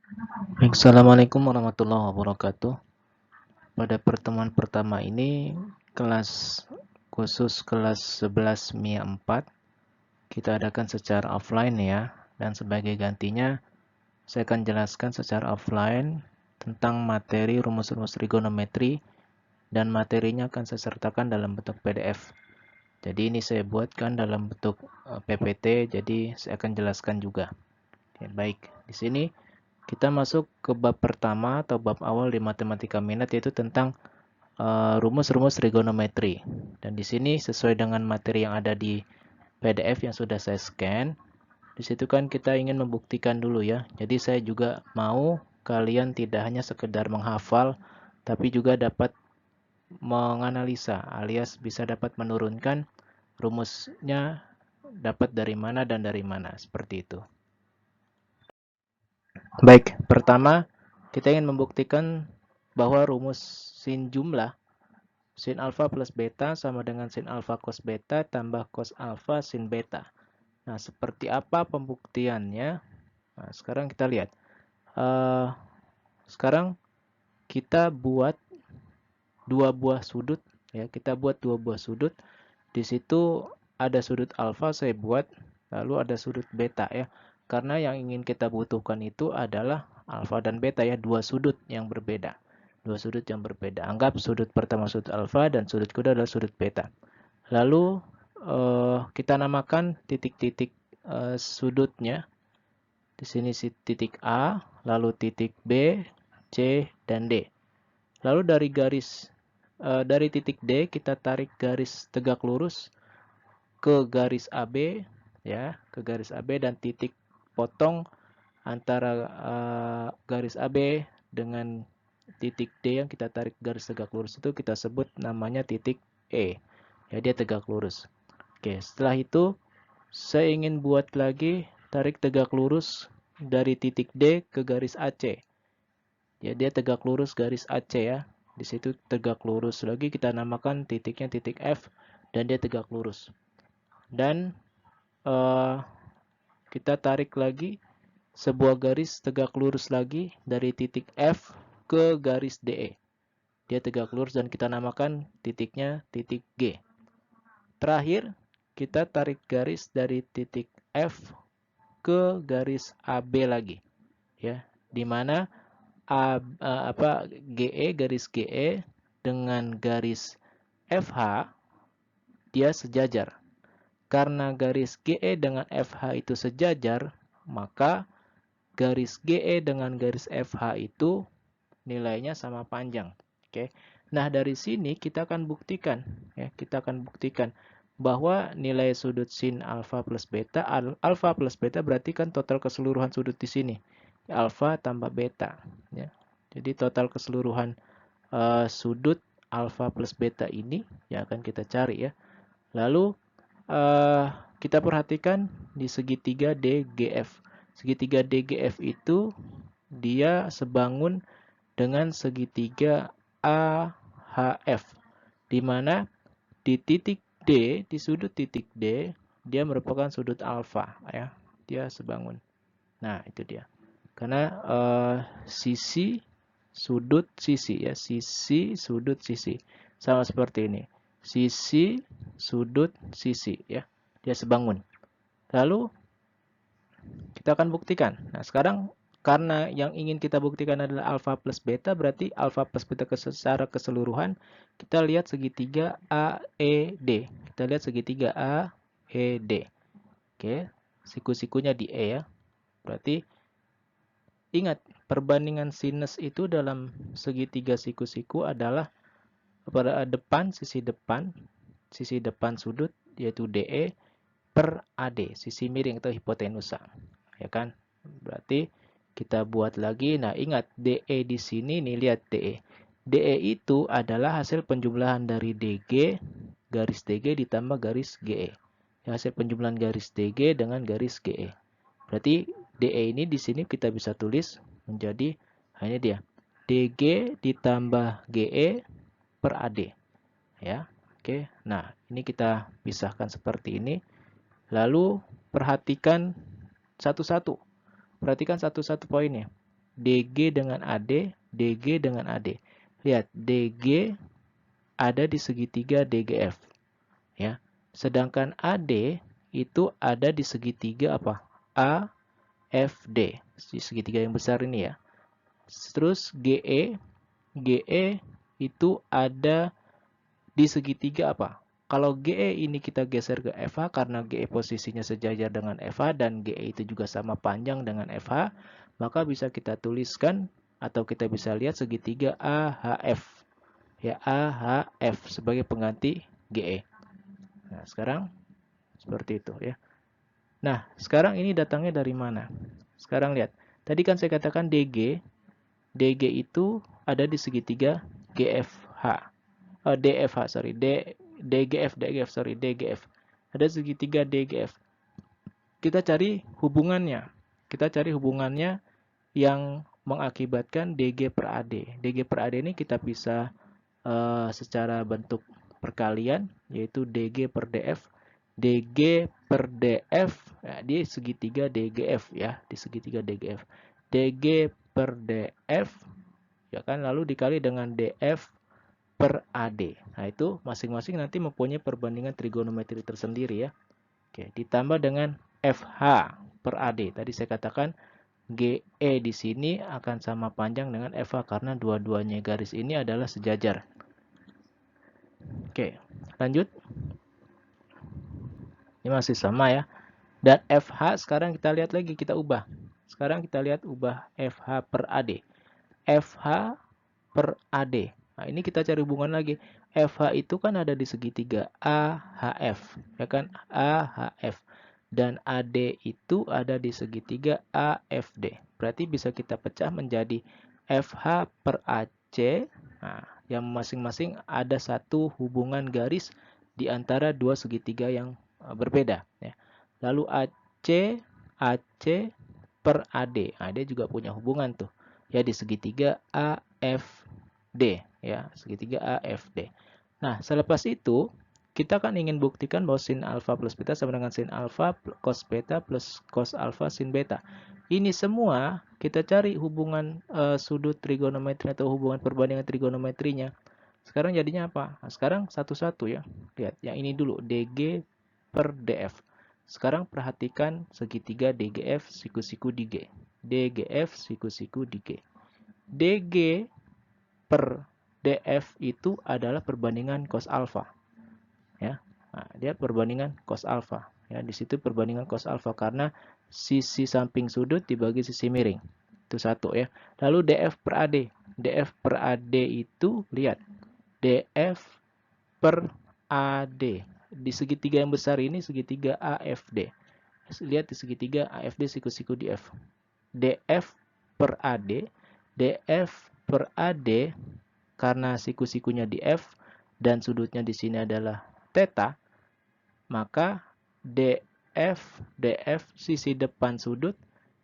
Baik, Assalamualaikum warahmatullahi wabarakatuh. Pada pertemuan pertama ini, kelas khusus kelas 11 MIA 4, kita adakan secara offline ya. Dan sebagai gantinya, saya akan jelaskan secara offline tentang materi rumus-rumus trigonometri dan materinya akan saya sertakan dalam bentuk PDF. Jadi ini saya buatkan dalam bentuk PPT, jadi saya akan jelaskan juga. Oke, baik, di sini kita masuk ke bab pertama atau bab awal di matematika minat, yaitu tentang rumus-rumus trigonometri. Dan di sini sesuai dengan materi yang ada di PDF yang sudah saya scan, di situ kan kita ingin membuktikan dulu ya. Jadi saya juga mau kalian tidak hanya sekedar menghafal, tapi juga dapat menganalisa alias bisa dapat menurunkan rumusnya dapat dari mana dan dari mana, seperti itu. Baik, pertama kita ingin membuktikan bahwa rumus sin jumlah sin alfa plus beta sama dengan sin alfa cos beta tambah cos alfa sin beta. Nah, seperti apa pembuktiannya? Nah, sekarang kita lihat. Sekarang kita buat dua buah sudut. Ya, kita buat dua buah sudut. Di situ ada sudut alfa saya buat, lalu ada sudut beta ya. Karena yang ingin kita butuhkan itu adalah alfa dan beta ya, dua sudut yang berbeda. Dua sudut yang berbeda. Anggap sudut pertama sudut alfa dan sudut kedua adalah sudut beta. Lalu kita namakan titik-titik sudutnya. Di sini titik A, lalu titik B, C, dan D. Lalu dari titik D kita tarik garis tegak lurus ke garis AB ya, ke garis AB dan titik potong antara garis AB dengan titik D yang kita tarik garis tegak lurus itu kita sebut namanya titik E. Ya, dia tegak lurus. Oke, setelah itu saya ingin buat lagi tarik tegak lurus dari titik D ke garis AC. Ya, dia tegak lurus garis AC ya. Di situ tegak lurus lagi kita namakan titiknya titik F dan dia tegak lurus. Dan uh, kita tarik lagi sebuah garis tegak lurus lagi dari titik F ke garis DE. Dia tegak lurus dan kita namakan titiknya titik G. Terakhir, kita tarik garis dari titik F ke garis AB lagi, ya, di mana GE garis GE dengan garis FH dia sejajar. Karena garis GE dengan FH itu sejajar, maka garis GE dengan garis FH itu nilainya sama panjang. Oke. Nah, dari sini kita akan buktikan ya, kita akan buktikan bahwa nilai sudut sin alfa plus beta, alfa plus beta berarti kan total keseluruhan sudut di sini. Alfa tambah beta ya. Jadi total keseluruhan sudut alfa plus beta ini yang akan kita cari ya. Lalu kita perhatikan di segitiga DGF. Segitiga DGF itu dia sebangun dengan segitiga AHF, di mana di titik D, di sudut titik D, dia merupakan sudut alfa ya, dia sebangun. Nah, itu dia. Karena sisi sudut sisi ya, sisi sudut sisi. Sama seperti ini. Sisi sudut sisi ya. Dia sebangun. Lalu kita akan buktikan. Nah, sekarang karena yang ingin kita buktikan adalah alfa plus beta, berarti alfa plus beta secara keseluruhan kita lihat segitiga AED. Kita lihat segitiga AED. Oke, siku-sikunya di E ya. Berarti ingat, perbandingan sinus itu dalam segitiga siku-siku adalah pada sisi depan sudut yaitu DE per AD, sisi miring atau hipotenusa. Ya kan? Berarti kita buat lagi. Nah, ingat DE di sini nih, lihat DE. DE itu adalah hasil penjumlahan dari DG garis DG ditambah garis GE. Hasil penjumlahan garis DG dengan garis GE. Berarti DE ini di sini kita bisa tulis menjadi hanya dia DG ditambah GE per AD. Ya, oke. Nah, ini kita pisahkan seperti ini. Lalu perhatikan satu-satu. Perhatikan satu-satu poinnya. DG dengan AD, DG dengan AD. Lihat, DG ada di segitiga DGF, ya. Sedangkan AD itu ada di segitiga apa? AFD, di segitiga yang besar ini ya. Terus GE itu ada di segitiga apa? Kalau GE ini kita geser ke FH karena GE posisinya sejajar dengan FH dan GE itu juga sama panjang dengan FH, maka bisa kita tuliskan atau kita bisa lihat segitiga AHF. Ya, AHF sebagai pengganti GE. Nah, sekarang seperti itu ya. Nah, sekarang ini datangnya dari mana? Sekarang lihat. Tadi kan saya katakan DG itu ada di segitiga GFH. DFH, sorry, DGF. Ada segitiga DGF. Kita cari hubungannya. Kita cari hubungannya yang mengakibatkan DG per AD. DG per AD ini kita bisa secara bentuk perkalian, yaitu DG per DF. DG per DF ya, di segitiga DGF ya, di segitiga DGF. DG per DF ya kan, lalu dikali dengan DF per AD. Nah, itu masing-masing nanti mempunyai perbandingan trigonometri tersendiri ya. Oke, ditambah dengan FH per AD. Tadi saya katakan GE di sini akan sama panjang dengan FH karena dua-duanya garis ini adalah sejajar. Oke, lanjut. Ini masih sama ya. Dan FH sekarang kita lihat lagi, kita ubah. Sekarang kita lihat ubah FH per AD. FH per AD. Nah, ini kita cari hubungan lagi. FH itu kan ada di segitiga AHF, ya kan? AHF. Dan AD itu ada di segitiga AFD. Berarti bisa kita pecah menjadi FH per AC. Nah, yang masing-masing ada satu hubungan garis di antara dua segitiga yang berbeda. Ya. Lalu AC per AD. Nah, dia juga punya hubungan tuh. Ya, di segitiga AFD. Ya, segitiga AFD. Nah, selepas itu, kita kan ingin buktikan bahwa sin alfa plus beta sama dengan sin alfa cos beta plus cos alfa sin beta. Ini semua kita cari hubungan sudut trigonometri atau hubungan perbandingan trigonometrinya. Sekarang jadinya apa? Nah, sekarang satu-satu ya. Lihat, yang ini dulu DG per DF. Sekarang perhatikan segitiga DGF siku-siku DG. DGF siku-siku DG. DG per DF itu adalah perbandingan cos alfa. Ya. Nah, dia perbandingan cos alfa. Ya, di situ perbandingan cos alfa karena sisi samping sudut dibagi sisi miring. Itu satu ya. Lalu DF per AD. DF per AD itu lihat. DF per AD. Di segitiga yang besar ini segitiga AFD. Lihat di segitiga AFD siku-siku di F. DF per AD. DF per AD karena siku-sikunya di F dan sudutnya di sini adalah theta, maka DF sisi depan sudut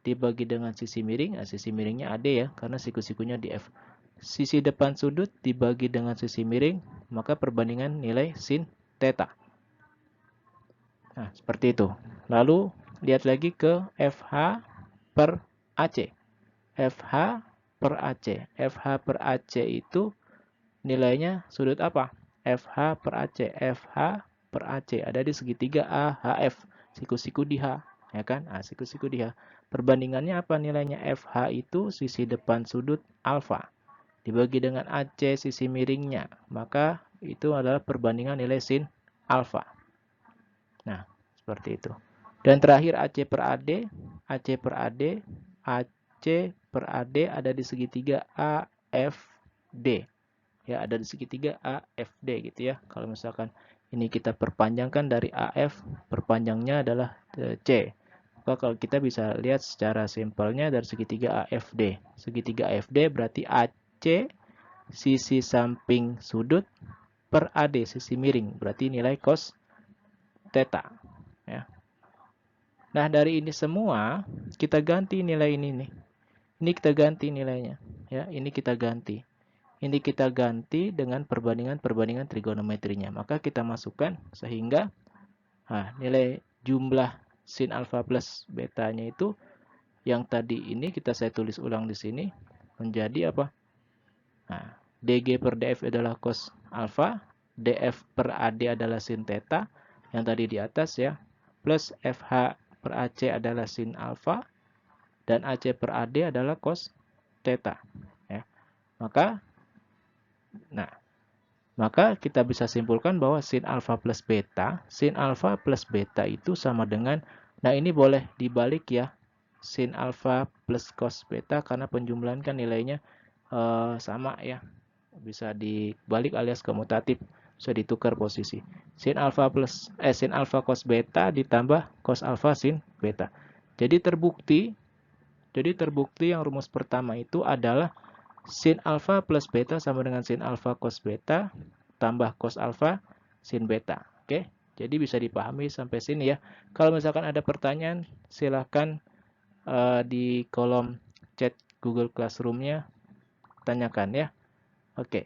dibagi dengan sisi miring. Nah, sisi miringnya AD ya, karena siku-sikunya di F. Sisi depan sudut dibagi dengan sisi miring, maka perbandingan nilai sin theta. Nah, seperti itu. Lalu, lihat lagi ke FH per AC. FH per AC. FH per AC itu nilainya sudut apa? FH per AC. FH per AC ada di segitiga AHF. Siku-siku di H. Ya kan? Nah, siku-siku di H. Perbandingannya apa nilainya? FH itu sisi depan sudut alfa. Dibagi dengan AC sisi miringnya. Maka itu adalah perbandingan nilai sin alfa. Nah, seperti itu. Dan terakhir AC per AD. AC per AD. AC per AD ada di segitiga AFD. Ya, ada di segitiga AFD gitu ya. Kalau misalkan ini kita perpanjangkan dari AF, perpanjangnya adalah C. Maka kalau kita bisa lihat secara simpelnya dari segitiga AFD. Segitiga AFD berarti AC sisi samping sudut per AD sisi miring. Berarti nilai cos theta. Ya. Nah, dari ini semua kita ganti nilai ini nih. Ini kita ganti nilainya. Ya, ini kita ganti. Ini kita ganti dengan perbandingan trigonometrinya. Maka kita masukkan sehingga nilai jumlah sin alfa plus betanya itu Yang tadi ini saya tulis ulang di sini menjadi apa? Nah, DG per DF adalah cos alfa, DF per AD adalah sin theta, yang tadi di atas ya, plus FH per AC adalah sin alfa, dan AC per AD adalah cos theta. Ya. Maka kita bisa simpulkan bahwa sin alfa plus beta itu sama dengan, nah ini boleh dibalik ya, sin alfa plus cos beta karena penjumlahan kan nilainya sama ya, bisa dibalik alias komutatif, bisa ditukar posisi. Sin alfa cos beta ditambah cos alfa sin beta. Jadi terbukti yang rumus pertama itu adalah sin alfa plus beta sama dengan sin alfa cos beta tambah cos alfa sin beta. Oke, jadi bisa dipahami sampai sini ya. Kalau misalkan ada pertanyaan, silahkan di kolom chat Google Classroom-nya tanyakan ya. Oke.